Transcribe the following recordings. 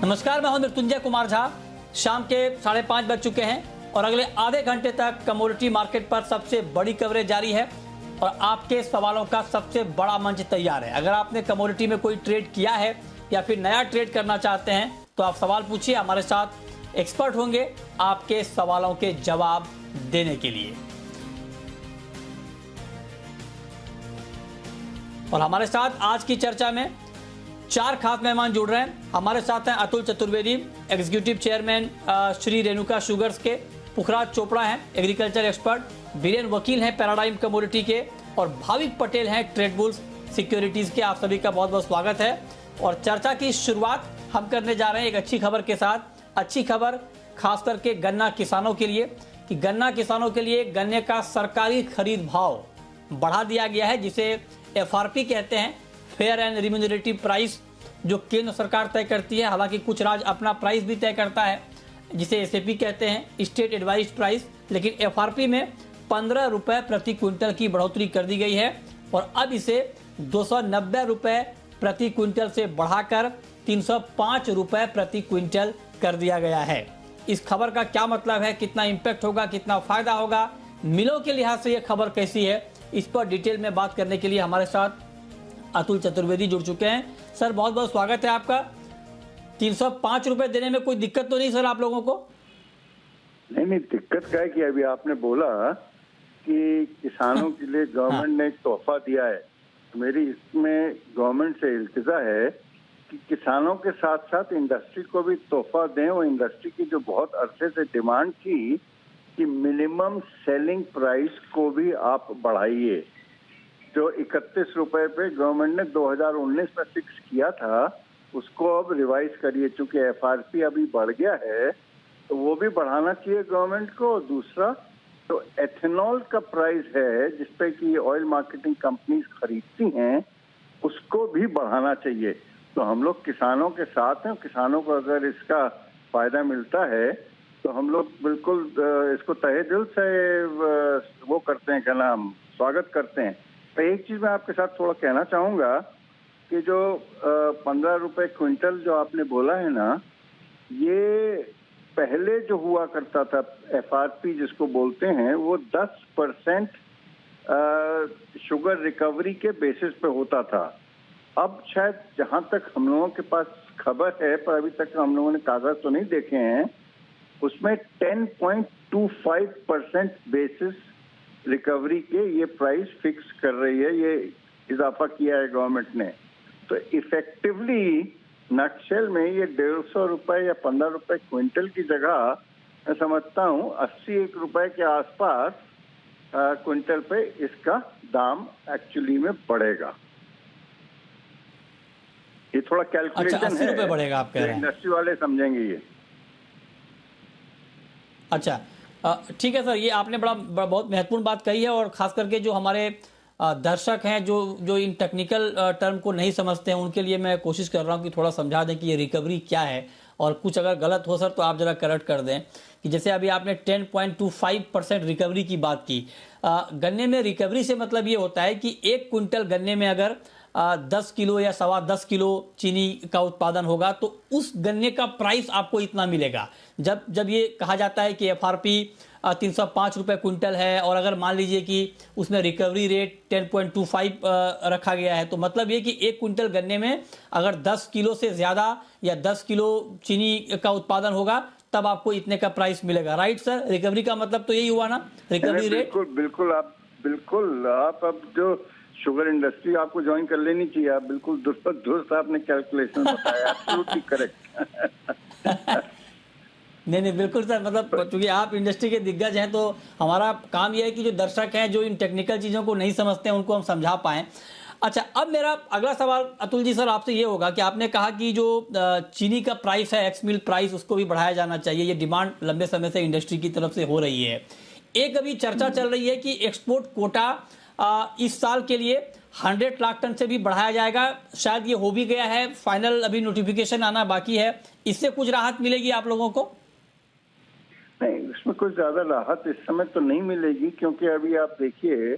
नमस्कार, मैं हूं मृत्युंजय कुमार झा। शाम के 5:30 बज चुके हैं और अगले आधे घंटे तक कमोडिटी मार्केट पर सबसे बड़ी कवरेज जारी है और आपके सवालों का सबसे बड़ा मंच तैयार है। अगर आपने कमोडिटी में कोई ट्रेड किया है या फिर नया ट्रेड करना चाहते हैं तो आप सवाल पूछिए, हमारे साथ एक्सपर्ट होंगे आपके सवालों के जवाब देने के लिए। और हमारे साथ आज की चर्चा में 4 खास मेहमान जुड़ रहे हैं। हमारे साथ हैं Atul Chaturvedi, executive chairman Shri Renuka sugars के, पुखराज चोपड़ा हैं एग्रीकल्चर एक्सपर्ट, बीरेन वकील हैं पैराडाइम कमोडिटी के और भाविक पटेल हैं ट्रेडबुल्स सिक्योरिटीज के। आप सभी का बहुत बहुत स्वागत है। और चर्चा की शुरुआत हम करने जा रहे हैं एक अच्छी खबर के साथ। अच्छी खबर खास करके गन्ना किसानों के लिए कि गन्ना किसानों के लिए गन्ने का सरकारी खरीद भाव बढ़ा दिया गया है, जिसे एफआरपी कहते हैं, फेयर एंड रिम्यूनरेटिव प्राइस, जो केंद्र सरकार तय करती है। हालांकि कुछ राज्य अपना प्राइस भी तय करता है जिसे एसएपी कहते हैं, स्टेट एडवाइज्ड प्राइस, लेकिन एफआरपी में 15 रुपए प्रति क्विंटल की बढ़ोतरी कर दी गई है और अब इसे 290 रुपए प्रति क्विंटल से बढ़ाकर 305 रुपए प्रति क्विंटल कर दिया गया है। इस खबर का क्या मतलब है, कितना इंपैक्ट होगा, कितना फायदा होगा, मिलों के लिहाज से यह खबर कैसी है, इस पर डिटेल में बात करने के लिए हमारे साथ अतुल चतुर्वेदी जुड़ चुके हैं। सर बहुत बहुत स्वागत है आपका। 305 रुपए देने में कोई दिक्कत तो नहीं सर आप लोगों को? नहीं, दिक्कत क्या है कि अभी आपने बोला कि किसानों के लिए गवर्नमेंट ने एक तोहफा दिया है। तो मेरी इसमें गवर्नमेंट से इल्तिजा है कि किसानों के साथ साथ इंडस्ट्री को भी तोहफा दें। और इंडस्ट्री की जो बहुत अरसे से डिमांड थी कि मिनिमम सेलिंग प्राइस को भी आप बढ़ाइए। जो 31 रुपए पे गवर्नमेंट ने 2019 में फिक्स किया था, उसको अब रिवाइज करिए। चूंकि एफआरपी अभी बढ़ गया है तो वो भी बढ़ाना चाहिए गवर्नमेंट को। और दूसरा तो एथेनॉल का प्राइस है जिसपे कि ऑयल मार्केटिंग कंपनीज खरीदती हैं, उसको भी बढ़ाना चाहिए। तो हम लोग किसानों के साथ हैं। किसानों को अगर इसका फायदा मिलता है तो हम लोग बिल्कुल इसको तहे दिल से वो करते हैं, क्या नाम, स्वागत करते हैं। तो एक चीज मैं आपके साथ थोड़ा कहना चाहूंगा कि जो 15 रुपए क्विंटल जो आपने बोला है ना, ये पहले जो हुआ करता था एफआरपी जिसको बोलते हैं, वो 10% शुगर रिकवरी के बेसिस पे होता था। अब शायद जहां तक हम लोगों के पास खबर है, पर अभी तक हम लोगों ने कागज तो नहीं देखे हैं, उसमें 10.25% बेसिस रिकवरी के ये प्राइस फिक्स कर रही है, ये इजाफा किया है गवर्नमेंट ने। तो इफेक्टिवली नक्शल में ये 150 रुपए या 15 रुपए क्विंटल की जगह मैं समझता हूँ 81 रुपए के आसपास क्विंटल पे इसका दाम एक्चुअली में बढ़ेगा। ये थोड़ा कैलकुलेशन है। 80 रुपए बढ़ेगा आप कह रहे हैं? इंडस्ट्री वाले समझेंगे ये। अच्छा, ठीक है सर, ये आपने बहुत महत्वपूर्ण बात कही है। और खास करके जो हमारे दर्शक हैं जो इन टेक्निकल टर्म को नहीं समझते हैं, उनके लिए मैं कोशिश कर रहा हूं कि थोड़ा समझा दें कि ये रिकवरी क्या है। और कुछ अगर गलत हो सर तो आप जरा करेक्ट कर दें कि जैसे अभी आपने 10.25% रिकवरी की बात की। गन्ने में रिकवरी से मतलब ये होता है कि 1 क्विंटल गन्ने में अगर 10 किलो या 10.25 किलो चीनी का उत्पादन होगा तो उस गन्ने का प्राइस आपको इतना मिलेगा। जब ये कहा जाता है कि एफआरपी 305 रुपए क्विंटल है और अगर मान लीजिए कि उसमें रिकवरी रेट 10.25 रखा गया है, तो मतलब ये कि 1 क्विंटल गन्ने में अगर 10 किलो से ज्यादा या 10 किलो चीनी का उत्पादन होगा तब आपको इतने का प्राइस मिलेगा। राइट सर, रिकवरी का मतलब तो यही हुआ ना, रिकवरी रेट? बिल्कुल आप अब जो शुगर इंडस्ट्री आपको ज्वाइन कर लेनी चाहिए। आप बिल्कुल दुरुस्त आपने कैलकुलेशन बताया, एब्सोल्युटली करेक्ट। नहीं बिल्कुल सर, मतलब क्योंकि आप इंडस्ट्री के दिग्गज हैं तो हमारा काम यह है कि जो दर्शक हैं जो इन टेक्निकल चीज़ों को नहीं समझते हैं उनको हम समझा पाएं। अच्छा, अब मेरा अगला सवाल अतुल जी सर आपसे ये होगा कि आपने कहा कि जो चीनी का प्राइस है, एक्स मिल प्राइस, उसको भी बढ़ाया जाना चाहिए। ये डिमांड लंबे समय से इंडस्ट्री की तरफ से हो रही है। एक अभी चर्चा चल रही है कि एक्सपोर्ट कोटा इस साल के लिए 100 लाख टन से भी बढ़ाया जाएगा। शायद ये हो भी गया है, फाइनल अभी नोटिफिकेशन आना बाकी है। इससे कुछ राहत मिलेगी आप लोगों को? नहीं, इसमें कुछ ज्यादा राहत इस समय तो नहीं मिलेगी, क्योंकि अभी आप देखिए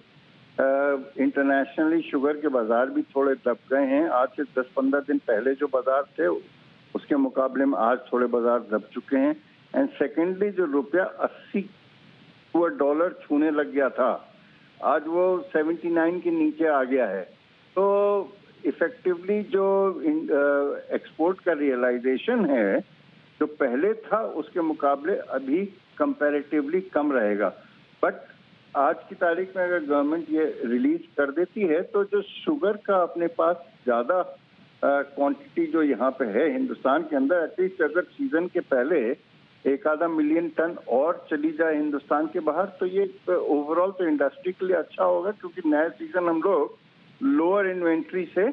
इंटरनेशनली शुगर के बाजार भी थोड़े दब गए हैं। आज से 10-15 दिन पहले जो बाजार थे उसके मुकाबले में आज थोड़े बाजार दब चुके हैं। एंड सेकेंडली, जो रुपया 80 हुआ डॉलर छूने लग गया था, आज वो 79 के नीचे आ गया है। तो इफेक्टिवली जो एक्सपोर्ट का रियलाइजेशन है जो पहले था उसके मुकाबले अभी कंपैरेटिवली कम रहेगा। बट आज की तारीख में अगर गवर्नमेंट ये रिलीज कर देती है तो जो शुगर का अपने पास ज्यादा क्वांटिटी जो यहाँ पे है हिंदुस्तान के अंदर, एटलीस्ट अगर सीजन के पहले 1-आधा मिलियन टन और चली जाए हिंदुस्तान के बाहर, तो ये ओवरऑल तो इंडस्ट्री के लिए अच्छा होगा, क्योंकि नया सीजन हम लोग लोअर इन्वेंट्री से,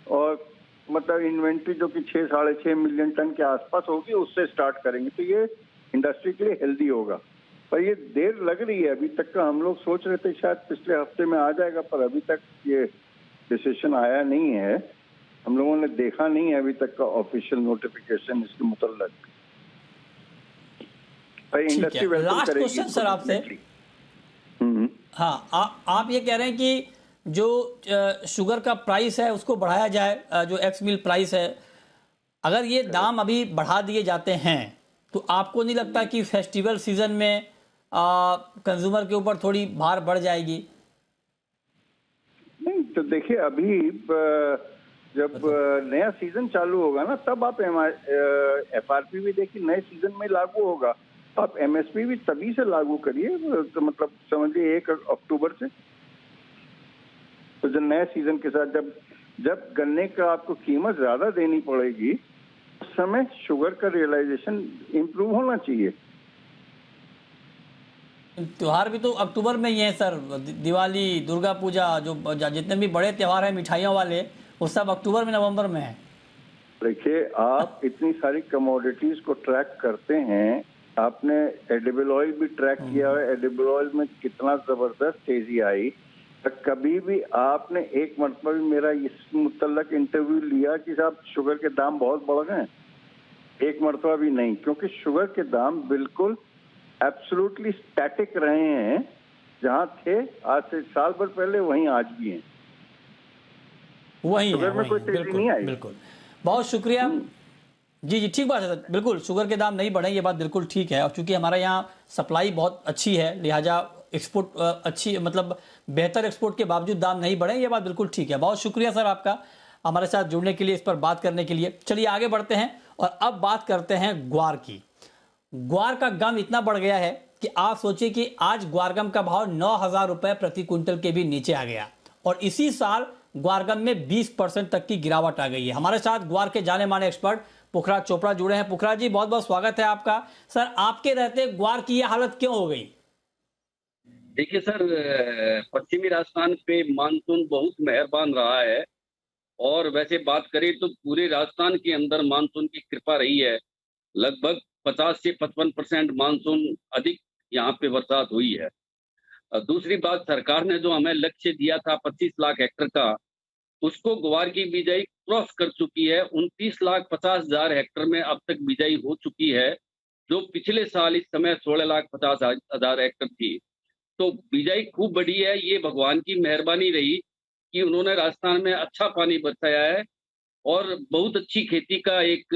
और मतलब इन्वेंट्री जो कि 6-6.5 मिलियन टन के आसपास होगी, उससे स्टार्ट करेंगे, तो ये इंडस्ट्री के लिए हेल्दी होगा। पर ये देर लग रही है अभी तक का। हम लोग सोच रहे थे शायद पिछले हफ्ते में आ जाएगा, पर अभी तक ये डिसीजन आया नहीं है। हम लोगों ने देखा नहीं है अभी तक का ऑफिशियल नोटिफिकेशन इसके मुतल्लिक। इंडस्ट्री लास्ट क्वेश्चन सर आपसे। हाँ, आप ये कह रहे हैं कि जो शुगर का प्राइस है उसको बढ़ाया जाए, जो एक्स मिल प्राइस है, अगर ये दाम अभी बढ़ा दिए जाते हैं तो आपको नहीं लगता कि फेस्टिवल सीजन में कंज्यूमर के ऊपर थोड़ी भार बढ़ जाएगी? नहीं, तो देखिए अभी जब नया सीजन चालू होगा ना, तब आप FRP भी देखिए नए सीजन में लागू होगा। आप MSP भी तभी से लागू करिए, तो मतलब समझिए 1 अक्टूबर से। तो जो नए सीजन के साथ जब गन्ने का आपको कीमत ज्यादा देनी पड़ेगी, उस समय शुगर का रियलाइजेशन इंप्रूव होना चाहिए। त्योहार भी तो अक्टूबर में ही है सर। दिवाली, दुर्गा पूजा, जो जितने भी बड़े त्योहार हैं मिठाइयों वाले, वो सब अक्टूबर में, नवंबर में है। देखिए, आप इतनी सारी कमोडिटीज को ट्रैक करते हैं, आपने एडिबल ऑयल भी ट्रैक किया है, एडिबल ऑयल में कितना जबरदस्त तेजी आई। कभी भी आपने एक मरतबा भी मेरा इस मुतल्लक इंटरव्यू लिया कि साहब शुगर के दाम बहुत बढ़ गए? एक मरतबा भी नहीं, क्योंकि शुगर के दाम बिल्कुल एब्सोल्युटली स्टैटिक रहे हैं। जहां थे आज से साल भर पहले, वहीं आज भी हैं। वही शुगर है, में कोई तेजी नहीं आई। बिल्कुल, बहुत शुक्रिया। जी, ठीक बात है सर, बिल्कुल शुगर के दाम नहीं बढ़े, ये बात बिल्कुल ठीक है। और चूंकि हमारे यहाँ सप्लाई बहुत अच्छी है, लिहाजा एक्सपोर्ट अच्छी, मतलब बेहतर एक्सपोर्ट के बावजूद दाम नहीं बढ़े, ये बात बिल्कुल ठीक है। बहुत शुक्रिया सर आपका हमारे साथ जुड़ने के लिए, इस पर बात करने के लिए। चलिए आगे बढ़ते हैं और अब बात करते हैं ग्वार की। ग्वार का गम इतना बढ़ गया है कि आप सोचिए कि आज ग्वारगम का भाव 9,000 रुपए प्रति क्विंटल के भी नीचे आ गया, और इसी साल ग्वारगम में 20% तक की गिरावट आ गई है। हमारे साथ ग्वार के जाने माने एक्सपर्ट पुखराज चोपड़ा जुड़े हैं। पुखराज जी, बहुत बहुत स्वागत है आपका। सर, आपके रहते ग्वार की यह हालत क्यों हो गई? देखिए सर, पश्चिमी राजस्थान पे मानसून बहुत मेहरबान रहा है, और वैसे बात करें तो पूरे राजस्थान के अंदर मानसून की कृपा रही है। लगभग 50 से 55% मानसून अधिक यहाँ पे बरसात हुई है। दूसरी बात, सरकार ने जो हमें लक्ष्य दिया था 25 लाख हेक्टेयर का, उसको ग्वार की बिजाई क्रॉस कर चुकी है। 29,50,000 हेक्टेयर में अब तक बिजाई हो चुकी है, जो पिछले साल इस समय 16,50,000 हेक्टेयर थी। तो बिजाई खूब बढ़ी है। ये भगवान की मेहरबानी रही कि उन्होंने राजस्थान में अच्छा पानी बरसाया है और बहुत अच्छी खेती का एक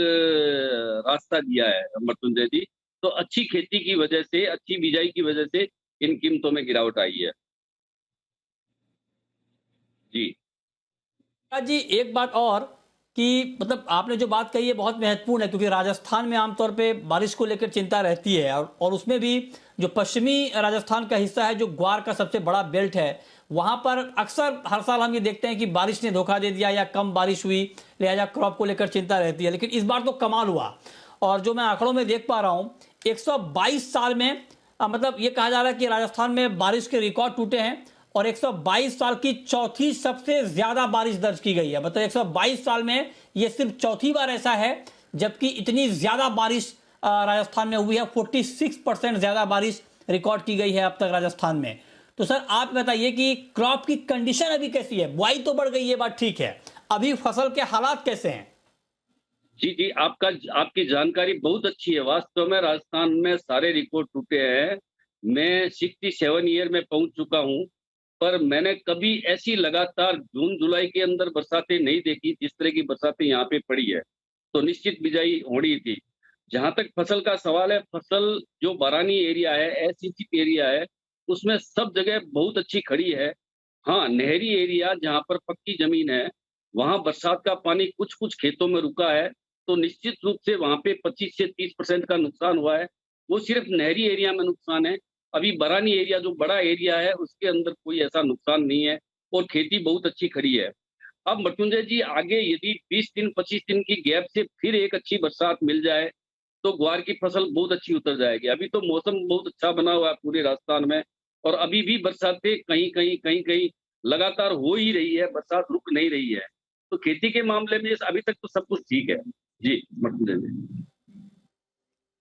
रास्ता दिया है मृत्युंजय जी। तो अच्छी खेती की वजह से, अच्छी बिजाई की वजह से इन कीमतों में गिरावट आई है। जी जी, एक बात और कि मतलब आपने जो बात कही है बहुत महत्वपूर्ण है, क्योंकि राजस्थान में आमतौर पे बारिश को लेकर चिंता रहती है, और उसमें भी जो पश्चिमी राजस्थान का हिस्सा है, जो ग्वार का सबसे बड़ा बेल्ट है, वहां पर अक्सर हर साल हम ये देखते हैं कि बारिश ने धोखा दे दिया या कम बारिश हुई, लिहाजा क्रॉप को लेकर चिंता रहती है। लेकिन इस बार तो कमाल हुआ, और जो मैं आंकड़ों में देख पा रहा हूं, 122 साल में मतलब ये कहा जा रहा है कि राजस्थान में बारिश के रिकॉर्ड टूटे हैं, और 122 साल की चौथी सबसे ज्यादा बारिश दर्ज की गई है। मतलब 122 साल में यह सिर्फ चौथी बार ऐसा है जबकि इतनी ज्यादा बारिश राजस्थान में हुई है। 46% ज्यादा बारिश रिकॉर्ड की गई है अब तक राजस्थान में। तो सर, आप बताइए कि क्रॉप की कंडीशन अभी कैसी है? बुआई तो बढ़ गई है, बात ठीक है, अभी फसल के हालात कैसे हैं? जी, आपकी जानकारी बहुत अच्छी है। वास्तव में राजस्थान में सारे रिकॉर्ड टूटे हैं। मैं 67 ईयर में पहुंच चुका हूं, पर मैंने कभी ऐसी लगातार जून जुलाई के अंदर बरसातें नहीं देखी जिस तरह की बरसातें यहाँ पे पड़ी है। तो निश्चित बिजाई होनी थी। जहां तक फसल का सवाल है, फसल जो बारानी एरिया है, एसिंचित एरिया है, उसमें सब जगह बहुत अच्छी खड़ी है। हाँ, नहरी एरिया जहाँ पर पक्की ज़मीन है, वहाँ बरसात का पानी कुछ-कुछ खेतों में रुका है, तो निश्चित रूप से वहाँ पे 25 से 30% का नुकसान हुआ है। वो सिर्फ़ नहरी एरिया में नुकसान है। अभी बरानी एरिया जो बड़ा एरिया है, उसके अंदर कोई ऐसा नुकसान नहीं है और खेती बहुत अच्छी खड़ी है। अब मृत्युंजय जी, आगे यदि 20 दिन, 25 दिन की गैप से फिर एक अच्छी बरसात मिल जाए, तो ग्वार की फसल बहुत अच्छी उतर जाएगी। अभी तो मौसम बहुत अच्छा बना हुआ है पूरे राजस्थान में और अभी भी बरसातें कहीं-कहीं लगातार हो ही रही है, बरसात रुक नहीं रही है। तो खेती के मामले में अभी तक तो सब कुछ ठीक है। जी, मृत्युंजय जी।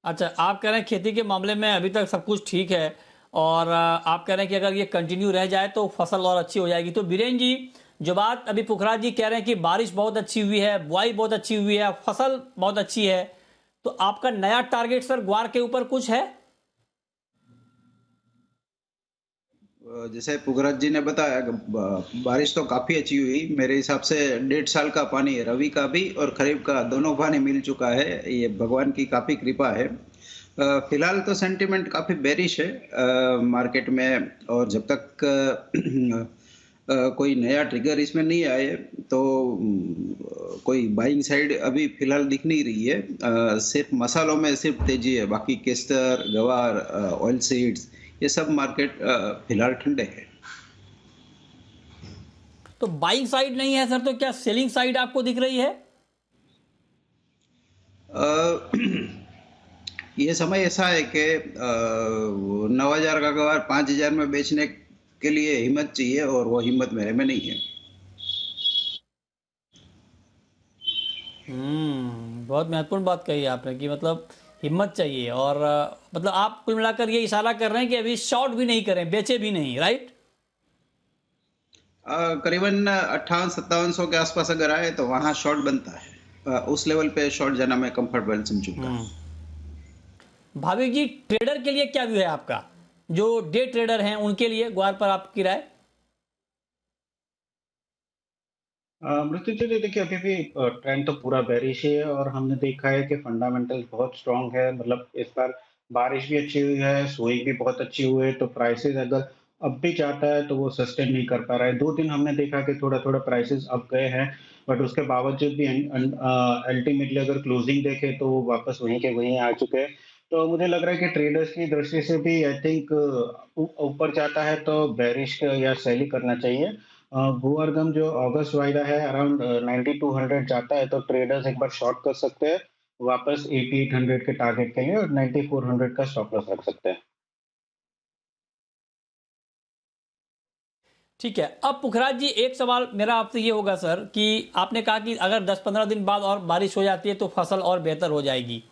अच्छा, आप कह रहे हैं खेती के मामले में अभी तक सब कुछ ठीक है और आप कह रहे हैं कि अगर ये कंटिन्यू रह जाए तो फसल और अच्छी हो जाएगी। तो बीरेन जी, जो बात अभी पुखराज जी कह रहे हैं कि बारिश बहुत अच्छी हुई है, बुआई बहुत अच्छी हुई है, फसल बहुत अच्छी है, तो आपका नया टारगेट सर ग्वार के ऊपर कुछ है? जैसे पुखराज जी ने बताया कि बारिश तो काफी अच्छी हुई। मेरे हिसाब से 1.5 साल का पानी रवि का भी और खरीफ का दोनों पानी मिल चुका है। ये भगवान की काफी कृपा है। फिलहाल तो सेंटीमेंट काफी बेरिश है मार्केट में, और जब तक कोई नया ट्रिगर इसमें नहीं आए तो कोई बाइंग साइड अभी फिलहाल दिख नहीं रही है। सिर्फ मसालों में सिर्फ तेजी है, बाकी केस्टर, गवार, ऑयल सीड्स, ये सब मार्केट फिलहाल ठंडे हैं। तो बाइंग साइड नहीं है सर, तो क्या सेलिंग साइड आपको दिख रही है? अ, ये समय ऐसा है कि 9,000 का गवार 5,000 में बेचने के लिए हिम्मत चाहिए, और वो हिम्मत मेरे में नहीं है। बहुत महत्वपूर्ण बात कही आपने कि मतलब हिम्मत चाहिए और मतलब आप कुल मिलाकर ये इशारा कर रहे हैं कि अभी शॉर्ट भी नहीं करें, बेचे भी नहीं, राइट? करीबन 58-57 के आसपास अगर आए तो वहाँ शॉर्ट बनता है। उस लेवल पे शॉर्ट जाना मैं कंफर्टेबल समझूंगा। भाविक जी, ट्रेडर के लिए क्या व्यू है आपका? जो डे ट्रेडर हैं उनके लिए ग्वार पर आपकी राय? मृत्युंजय जी, देखिए अभी भी ट्रेंड तो पूरा बेरिश ही है और हमने देखा है कि फंडामेंटल बहुत स्ट्रांग है। मतलब इस बार बारिश भी अच्छी हुई है, सोइंग भी बहुत अच्छी हुई है, तो प्राइसेस अगर अब भी जाता है तो वो सस्टेन नहीं कर पा रहा है। 2 दिन हमने देखा कि थोड़ा-थोड़ा प्राइसेस अप गए हैं, बट उसके बावजूद भी अल्टीमेटली अगर क्लोजिंग देखें तो वो वापस वहीं के वहीं आ चुके हैं। तो मुझे लग रहा है कि ट्रेडर्स की दृष्टि से भी आई थिंक ऊपर जाता है तो बेरिश या सेल ही करना चाहिए। भू-अर्गम जो अगस्त वायदा है अराउंड 9200 जाता है तो ट्रेडर्स एक बार शॉर्ट कर सकते हैं वापस 8800 के टारगेट के लिए, और 9400 का स्टॉप लॉस रख सकते हैं। ठीक है। अब पुखराज जी, एक सवाल मेरा आपसे ये होगा सर कि आपने कहा कि अगर 10-15 दिन बाद और बारिश हो जाती है तो फसल और बेहतर हो जाएगी।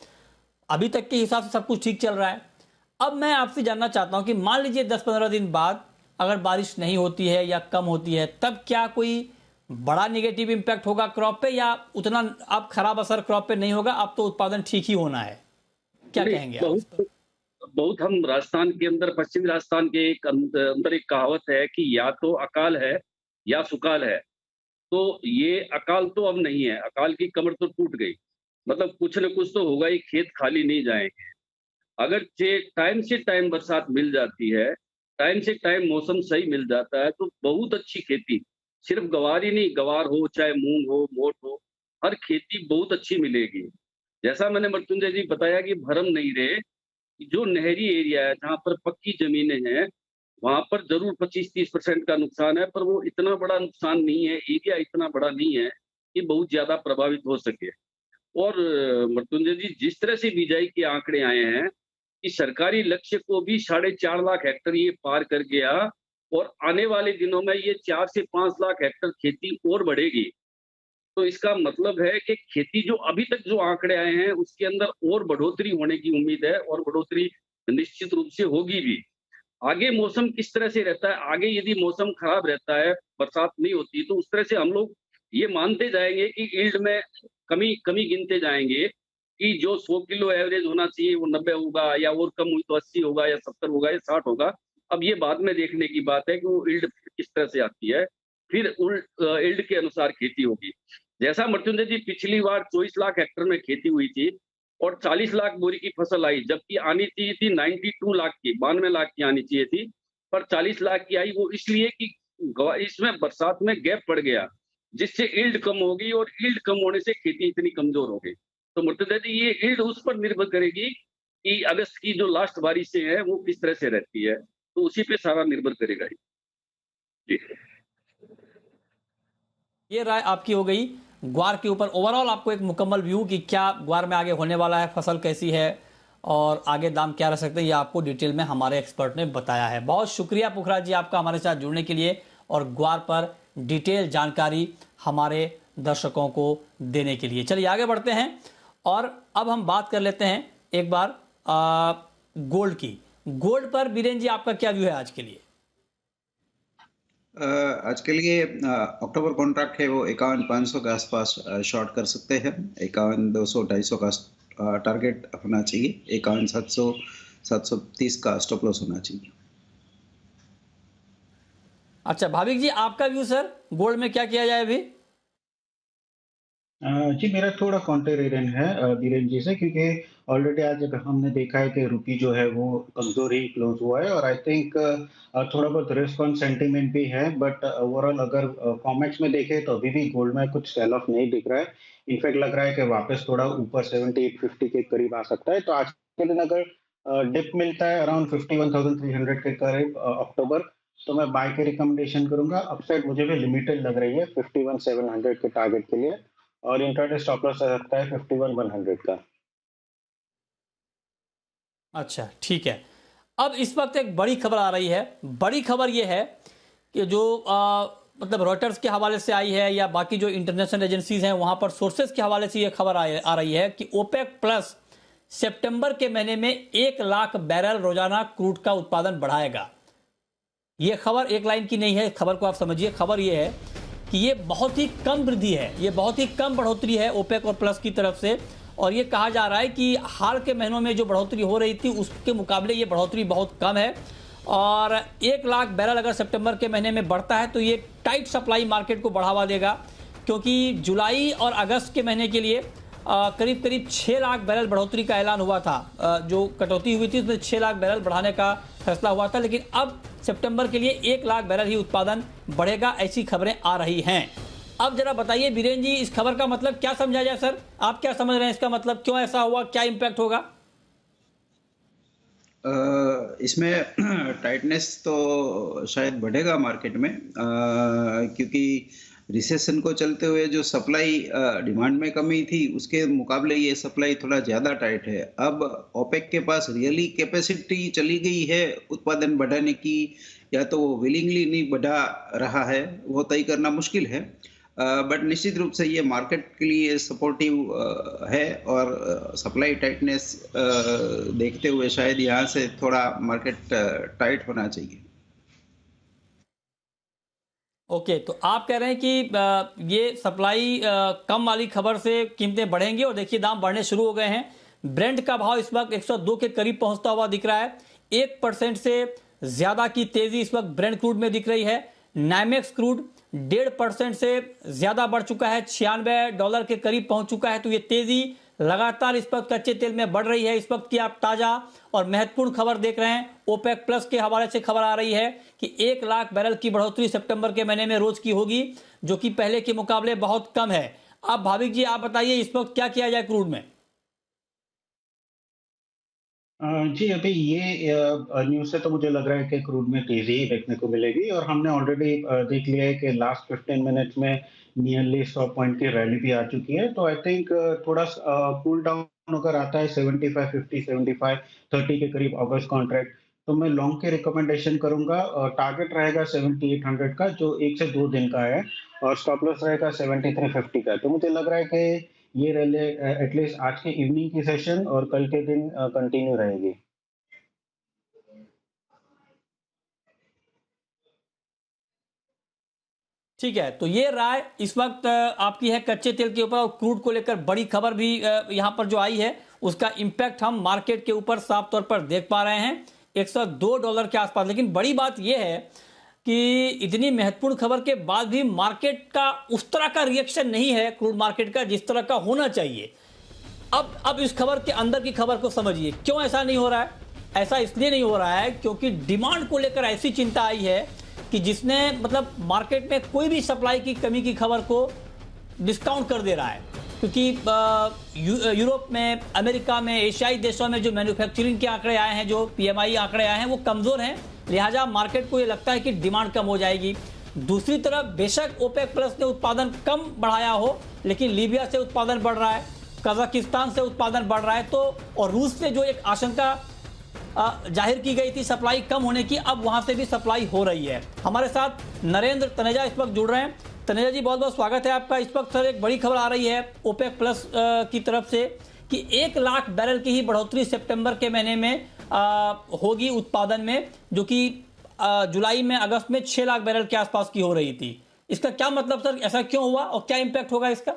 अभी तक के हिसाब से सब कुछ ठीक चल रहा है। अब मैं आपसे जानना चाहता हूं कि मान लीजिए 10-15 दिन बाद अगर बारिश नहीं होती है या कम होती है, तब क्या कोई बड़ा नेगेटिव इंपैक्ट होगा क्रॉप पे, या उतना अब खराब असर क्रॉप पे नहीं होगा, अब तो उत्पादन ठीक ही होना है? क्या नहीं, कहेंगे आप इस पर? बहुत हम राजस्थान के अंदर, पश्चिमी राजस्थान के एक अंदर एक कहावत है कि या तो अकाल है या सुकाल है। तो ये अकाल तो अब नहीं है, अकाल की कमर तो टूट गई। मतलब कुछ न कुछ तो होगा ही, खेत खाली नहीं जाएंगे। अगर टाइम से टाइम बरसात मिल जाती है, टाइम से टाइम मौसम सही मिल जाता है, तो बहुत अच्छी खेती, सिर्फ गवार ही नहीं, गवार हो चाहे मूंग हो, मोठ हो, हर खेती बहुत अच्छी मिलेगी। जैसा मैंने मृत्युंजय जी बताया कि भरम नहीं रहे, जो नहरी एरिया है जहाँ पर पक्की जमीनें हैं, वहां पर जरूर 25-30% का नुकसान है, पर वो इतना बड़ा नुकसान नहीं है, एरिया इतना बड़ा नहीं है कि बहुत ज्यादा प्रभावित हो सके। और मृत्युंजय जी, जिस तरह से बिजाई के आंकड़े आए हैं कि सरकारी लक्ष्य को भी 4.5 लाख हेक्टर ये पार कर गया, और आने वाले दिनों में ये 4 से 5 लाख हेक्टर खेती और बढ़ेगी। तो इसका मतलब है कि खेती जो अभी तक जो आंकड़े आए हैं उसके अंदर और बढ़ोतरी होने की उम्मीद है, और बढ़ोतरी निश्चित रूप से होगी भी। आगे मौसम किस तरह से रहता है, आगे यदि मौसम खराब रहता है, बरसात नहीं होती, तो उस तरह से हम लोग ये मानते जाएंगे कि यील्ड में कमी कमी गिनते जाएंगे कि जो 100 किलो एवरेज होना चाहिए वो 90 होगा, या और कम हुई तो 80 होगा, या 70 होगा, या 60 होगा। अब ये बाद में देखने की बात है कि वो यील्ड किस तरह से आती है, फिर यील्ड के अनुसार खेती होगी। जैसा मृत्युंजय जी पिछली बार 24 लाख हेक्टेयर में खेती हुई थी और 40 लाख बोरी की फसल आई, जबकि आनी चाहिए थी 92 लाख की, 92 लाख की आनी चाहिए थी, पर 40 लाख की आई। वो इसलिए कि इसमें बरसात में गैप पड़ गया, जिससे ईल्ड कम हो गई और ईल्ड कम होने से खेती इतनी कमजोर हो गई। तो मृत्युंजय जी ये ईल्ड उस पर निर्भर करेगी कि अगस्त की जो लास्ट बारिशें हैं वो किस तरह से रहती है, तो उसी पे सारा निर्भर करेगा जी। ये राय आपकी हो गई ग्वार के ऊपर। ओवरऑल आपको एक मुकम्मल व्यू कि क्या ग्वार में आगे होने वाला है, फसल कैसी है और आगे दाम क्या रह सकते हैं, ये आपको डिटेल में हमारे एक्सपर्ट ने बताया है। बहुत शुक्रिया पुखराज जी आपका हमारे साथ जुड़ने के लिए और ग्वार पर डिटेल जानकारी हमारे दर्शकों को देने के लिए। चलिए आगे बढ़ते हैं और अब हम बात कर लेते हैं एक बार गोल्ड की। गोल्ड पर बीरेन जी आपका क्या व्यू है आज के लिए? आज के लिए अक्टूबर कॉन्ट्रैक्ट है वो 51,500 के आसपास शॉर्ट कर सकते हैं। 51,200 250 का टारगेट होना चाहिए। 51,700 730 का स्टॉप लॉस होना चाहिए। अच्छा भाविक जी आपका व्यू सर, गोल्ड में क्या किया जाए अभी? जी मेरा थोड़ा कॉन्ट्रेरियन है बीरेन जी से, क्योंकि ऑलरेडी आज हमने देखा है कि रुपी जो है वो कमजोर ही क्लोज हुआ है और आई थिंक थोड़ा बहुत रिस्क ऑन सेंटीमेंट भी है, बट ओवरऑल अगर कॉमेक्स में देखें तो अभी भी गोल्ड में कुछ सेल ऑफ नहीं दिख रहा है। इनफैक्ट लग रहा है कि वापस थोड़ा ऊपर 7850 के करीब आ सकता है। तो आज के दिन अगर डिप मिलता है अराउंड 51,300 के करीब अक्टूबर, तो मैं बाय के रिकमेंडेशन करूंगा। अपसाइड मुझे भी लिमिटेड लग रही है 51,700 के टारगेट के लिए और इंट्राडे स्टॉप लॉस आ सकता है 51,100 का। अच्छा ठीक है। अब इस वक्त एक बड़ी खबर आ रही है। बड़ी खबर यह है कि जो मतलब रॉयटर्स के हवाले से आई है या बाकी जो इंटरनेशनल एजेंसीज हैं वहां पर सोर्सेज के हवाले से यह खबर आ रही है कि ओपेक प्लस सितंबर के महीने में 1 लाख बैरल रोजाना क्रूड का उत्पादन बढ़ाएगा। यह खबर एक लाइन की नहीं है, खबर को आप समझिए। खबर यह है कि ये बहुत ही कम वृद्धि है, ये बहुत ही कम बढ़ोतरी है ओपेक और प्लस की तरफ से। और ये कहा जा रहा है कि हाल के महीनों में जो बढ़ोतरी हो रही थी उसके मुकाबले ये बढ़ोतरी बहुत कम है। और 1 लाख बैरल अगर सितंबर के महीने में बढ़ता है तो ये टाइट सप्लाई मार्केट को बढ़ावा देगा, क्योंकि जुलाई और अगस्त के महीने के लिए करीब करीब 6 लाख बैरल बढ़ोतरी का ऐलान हुआ था। जो कटौती हुई थी उसमें 6 लाख बैरल बढ़ाने का फैसला हुआ था, लेकिन अब सितंबर के लिए 1 लाख बैरल ही उत्पादन बढ़ेगा, ऐसी खबरें आ रही हैं। अब जरा बताइए बीरेन जी, इस खबर का मतलब क्या समझा जाए? सर आप क्या समझ रहे हैं इसका मतलब, क्यों ऐसा हुआ, क्या इम्पैक्ट होगा? इसमें टाइटनेस तो शायद बढ़ेगा मार्केट में, क्योंकि रिसेशन को चलते हुए जो सप्लाई डिमांड में कमी थी उसके मुकाबले ये सप्लाई थोड़ा ज़्यादा टाइट है। अब ओपेक के पास रियली कैपेसिटी चली गई है उत्पादन बढ़ाने की, या तो वो विलिंगली नहीं बढ़ा रहा है, वो तय करना मुश्किल है। बट निश्चित रूप से ये मार्केट के लिए सपोर्टिव है और सप्लाई टाइटनेस देखते हुए शायद यहाँ से थोड़ा मार्केट टाइट होना चाहिए। ओके, तो आप कह रहे हैं कि ये सप्लाई कम वाली खबर से कीमतें बढ़ेंगी और देखिए दाम बढ़ने शुरू हो गए हैं। ब्रेंट का भाव इस वक्त 102 के करीब पहुंचता हुआ दिख रहा है। 1% से ज्यादा की तेजी इस वक्त ब्रेंट क्रूड में दिख रही है। नाइमेक्स क्रूड 1.5% से ज्यादा बढ़ चुका है, $96 के करीब पहुंच चुका है। तो ये तेजी लगातार इस वक्त कच्चे तेल में बढ़ रही है। इस वक्त की आप ताजा और महत्वपूर्ण खबर देख रहे हैं। ओपेक प्लस के हवाले से खबर आ रही है कि 1 लाख बैरल की बढ़ोतरी सितंबर के महीने में रोज की होगी, जो कि पहले के मुकाबले बहुत कम है। अब भाविक जी आप बताइए इस वक्त क्या किया जाए क्रूड में? जी अभी ये न्यूज़ से तो मुझे लग रहा है कि क्रूड में तेजी ही देखने को मिलेगी और हमने ऑलरेडी देख लिया है कि लास्ट 15 मिनट्स में नियरली 100 पॉइंट की रैली भी आ चुकी है। तो आई थिंक थोड़ा कूल डाउन अगर आता है 75 50 75 30 के करीब अगस्त कॉन्ट्रैक्ट, तो मैं लॉन्ग के रिकमेंडेशन करूंगा। टारगेट रहेगा 7800 का जो 1 से 2 दिन का है और स्टॉप लॉस रहेगा 7350 का। तो मुझे लग रहा है कि ये रैली एटलीस्ट आज के इवनिंग की सेशन और कल के दिन कंटिन्यू रहेगी। ठीक है, तो ये राय इस वक्त आपकी है कच्चे तेल के ऊपर और क्रूड को लेकर बड़ी खबर भी यहां पर जो आई है उसका इंपैक्ट हम मार्केट के ऊपर साफ तौर पर देख पा रहे हैं $102 के आसपास। लेकिन बड़ी बात यह है कि इतनी महत्वपूर्ण खबर के बाद भी मार्केट का उस तरह का रिएक्शन नहीं है क्रूड मार्केट का जिस तरह का होना चाहिए। अब इस खबर के अंदर की खबर को समझिए, क्यों ऐसा नहीं हो रहा है? ऐसा इसलिए नहीं हो रहा है क्योंकि डिमांड को लेकर ऐसी चिंता आई है कि जिसने मतलब मार्केट में कोई भी सप्लाई की कमी की खबर को डिस्काउंट कर दे रहा है, क्योंकि यूरोप में, अमेरिका में, एशियाई देशों में जो मैन्युफैक्चरिंग के आंकड़े आए हैं, जो PMI आंकड़े आए हैं, वो कमज़ोर हैं। लिहाजा मार्केट को ये लगता है कि डिमांड कम हो जाएगी। दूसरी तरफ बेशक ओपेक प्लस ने उत्पादन कम बढ़ाया हो, लेकिन लीबिया से उत्पादन बढ़ रहा है, कजाकिस्तान से उत्पादन बढ़ रहा है, तो और रूस से जो एक आशंका जाहिर की गई थी सप्लाई कम होने की, अब वहां से भी सप्लाई हो रही है। हमारे साथ नरेंद्र तनेजा इस वक्त जुड़ रहे हैं। तनेजा जी, बहुत बहुत स्वागत है आपका। इस वक्त सर एक बड़ी खबर आ रही है ओपेक प्लस की तरफ से कि 1 लाख बैरल की ही बढ़ोतरी सितंबर के महीने में होगी उत्पादन में, जो कि जुलाई में, अगस्त में 6 लाख बैरल के आसपास की हो रही थी। इसका क्या मतलब सर, ऐसा क्यों हुआ और क्या इम्पैक्ट होगा इसका?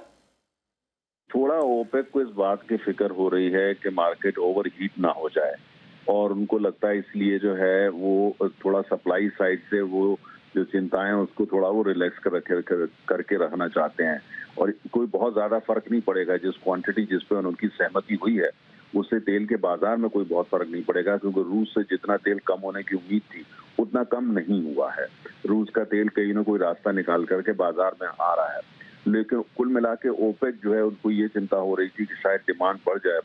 थोड़ा ओपेक को इस बात की फिक्र हो रही है कि मार्केट ओवर हीट ना हो जाए, और उनको लगता है इसलिए जो है वो थोड़ा सप्लाई साइड से वो जो चिंताएं हैं उसको थोड़ा वो रिलैक्स करके रखना चाहते हैं। और कोई बहुत ज्यादा फर्क नहीं पड़ेगा, जिस क्वांटिटी जिस पे उनकी सहमति हुई है उससे तेल के बाजार में कोई बहुत फर्क नहीं पड़ेगा, क्योंकि रूस से जितना तेल कम होने की उम्मीद थी उतना कम नहीं हुआ है। रूस का तेल कहीं ना कोई रास्ता निकाल करके बाजार में आ रहा है। लेकिन कुल मिला के ओपेक जो है उनको ये चिंता हो रही थी कि शायद डिमांड बढ़ जाए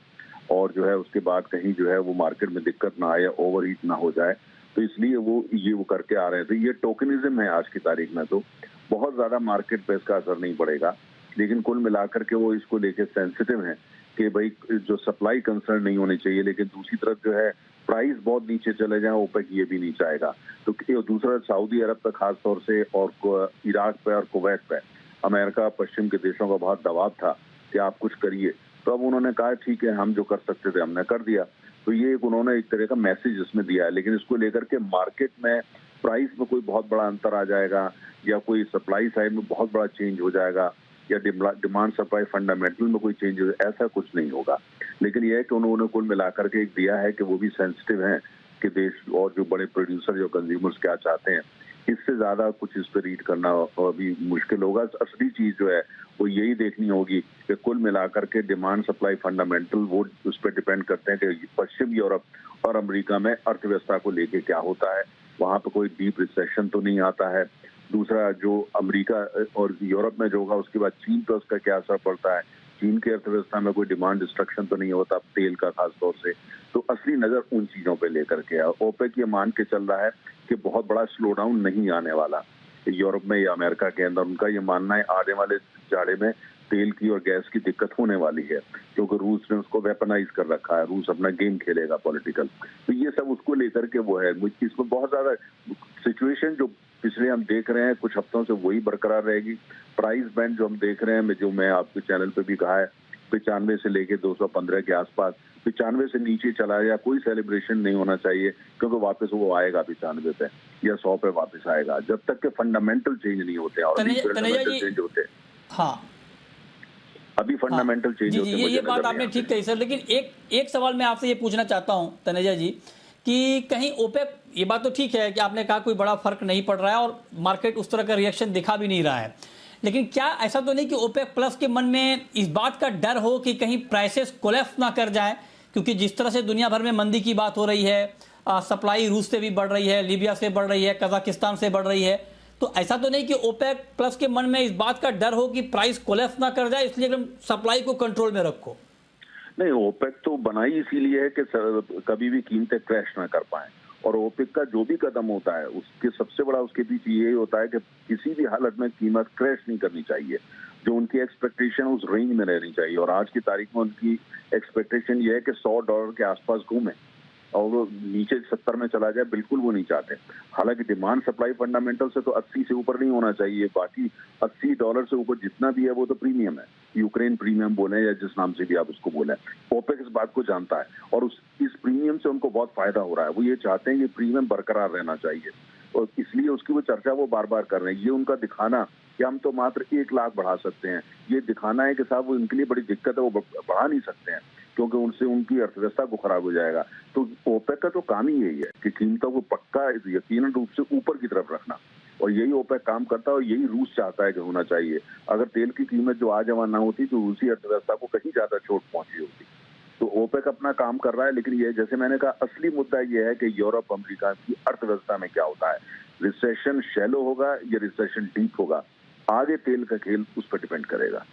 और जो है उसके बाद कहीं जो है वो मार्केट में दिक्कत ना आए, ओवर हीट ना हो जाए, तो इसलिए वो करके आ रहे थे। ये टोकनिज्म है आज की तारीख में, तो बहुत ज्यादा मार्केट पे इसका असर नहीं पड़ेगा। लेकिन कुल मिलाकर के वो इसको लेके सेंसिटिव है कि भाई जो सप्लाई कंसर्न नहीं होनी चाहिए, लेकिन दूसरी तरफ जो है प्राइस बहुत नीचे चले जाए ओपेक ये भी नहीं चाहेगा। तो दूसरा सऊदी अरब पे खास तौर से और इराक पे और कुवैत पे अमेरिका पश्चिम के देशों का बहुत दबाव था कि आप कुछ करिए, तो अब उन्होंने कहा ठीक है हम जो कर सकते थे हमने कर दिया। तो ये उन्होंने एक तरह का मैसेज इसमें दिया है। लेकिन इसको लेकर के मार्केट में प्राइस में कोई बहुत बड़ा अंतर आ जाएगा या कोई सप्लाई साइड में बहुत बड़ा चेंज हो जाएगा या डिमांड सप्लाई फंडामेंटल में कोई चेंज हो, ऐसा कुछ नहीं होगा। लेकिन यह है कि उन्होंने कुल मिलाकर के एक दिया है कि वो भी सेंसिटिव हैं कि देश और जो बड़े प्रोड्यूसर जो कंज्यूमर्स क्या चाहते हैं। इससे ज्यादा कुछ इस पर रीड करना अभी मुश्किल होगा। असली चीज जो है वो यही देखनी होगी कि कुल मिलाकर के डिमांड सप्लाई फंडामेंटल वो उस पर डिपेंड करते हैं कि पश्चिम यूरोप और अमेरिका में अर्थव्यवस्था को लेके क्या होता है, वहां पे कोई डीप रिसेशन तो नहीं आता है। दूसरा जो अमेरिका और यूरोप में जो होगा उसके बाद चीन पर उसका क्या असर पड़ता है, चीन की अर्थव्यवस्था में कोई डिमांड डिस्ट्रक्शन तो नहीं होता तेल का खास तौर से। तो असली नजर उन चीजों पे लेकर के है। ओपेक ये मान के चल रहा है कि बहुत बड़ा स्लो डाउन नहीं आने वाला यूरोप में या अमेरिका के अंदर। उनका ये मानना है आने वाले जाड़े में तेल की और गैस की दिक्कत होने वाली है, क्योंकि रूस ने उसको वेपनाइज कर रखा है। रूस अपना गेम खेलेगा पॉलिटिकल। तो ये सब उसको लेकर के वो है। इसमें बहुत ज्यादा सिचुएशन जो पिछले हम देख रहे हैं कुछ हफ्तों से वही बरकरार रहेगी। प्राइस बैंड जो हम देख रहे हैं, जो मैं आपके चैनल पे भी कहा है, 95 से लेके 215 के आसपास, 95 से नीचे चला जाए कोई सेलिब्रेशन नहीं होना चाहिए, क्योंकि वापस वो आएगा 95 पे या 100 पे वापस आएगा, जब तक के फंडामेंटल चेंज नहीं होते और फंडामेंटल चेंज होते। हाँ, अभी फंडामेंटल चेंज होते हैं। ये बात आपने ठीक कही सर। लेकिन एक सवाल मैं आपसे ये पूछना चाहता हूँ तनेजा जी कि कहीं ओपेक, ये बात तो ठीक है कि आपने कहा कोई बड़ा फर्क नहीं पड़ रहा है और मार्केट उस तरह का रिएक्शन दिखा भी नहीं रहा है, लेकिन क्या ऐसा तो नहीं कि ओपेक प्लस के मन में इस बात का डर हो कि कहीं प्राइसेस कोलैप्स ना कर जाए? क्योंकि जिस तरह से दुनिया भर में मंदी की बात हो रही है, सप्लाई रूस से भी बढ़ रही है, लीबिया से बढ़ रही है, कजाकिस्तान से बढ़ रही है, तो ऐसा तो नहीं कि ओपेक प्लस के मन में इस बात का डर हो कि प्राइस कोलैप्स ना कर जाए, इसलिए एकदम सप्लाई को कंट्रोल में रखो? नहीं, ओपेक तो बनाई इसीलिए है कि कभी भी कीमतें क्रैश ना कर पाए। और ओपेक का जो भी कदम होता है उसके सबसे बड़ा उसके पीछे यही होता है कि किसी भी हालत में कीमत क्रैश नहीं करनी चाहिए। जो उनकी एक्सपेक्टेशन उस रेंज में रहनी चाहिए, और आज की तारीख में उनकी एक्सपेक्टेशन ये है कि $100 के आसपास घूमे और वो नीचे 70 में चला जाए, बिल्कुल वो नहीं चाहते। हालांकि डिमांड सप्लाई फंडामेंटल से तो 80 से ऊपर नहीं होना चाहिए, बाकी $80 से ऊपर जितना भी है वो तो प्रीमियम है, यूक्रेन प्रीमियम बोले या जिस नाम से भी आप उसको बोले। ओपेक इस बात को जानता है और इस प्रीमियम से उनको बहुत फायदा हो रहा है। वो ये चाहते हैं कि प्रीमियम बरकरार रहना चाहिए, और इसलिए उसकी वो चर्चा वो बार बार कर रहे हैं। ये उनका दिखाना कि हम तो मात्र 1 लाख बढ़ा सकते हैं, ये दिखाना है कि साहब वो इनके लिए बड़ी दिक्कत है, वो बढ़ा नहीं सकते हैं, क्योंकि उनसे उनकी अर्थव्यवस्था को खराब हो जाएगा। तो ओपेक का तो काम ही यही है कि कीमतों को पक्का यकीनन रूप से ऊपर की तरफ रखना, और यही ओपेक काम करता है और यही रूस चाहता है कि होना चाहिए। अगर तेल की कीमत जो आज जमा ना होती तो रूसी अर्थव्यवस्था को कहीं ज्यादा चोट पहुंची होती। तो ओपेक अपना काम कर रहा है, लेकिन ये जैसे मैंने कहा, असली मुद्दा ये है कि यूरोप अमेरिका की अर्थव्यवस्था में क्या होता है, रिसेशन शैलो होगा या रिसेशन डीप होगा, आगे तेल का खेल उस पर डिपेंड करेगा।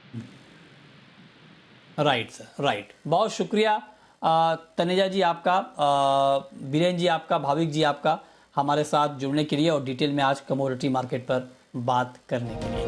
Right sir, right. बहुत शुक्रिया तनेजा जी आपका, बीरेन जी आपका, भाविक जी आपका हमारे साथ जुड़ने के लिए और डिटेल में आज कमोडिटी मार्केट पर बात करने के लिए।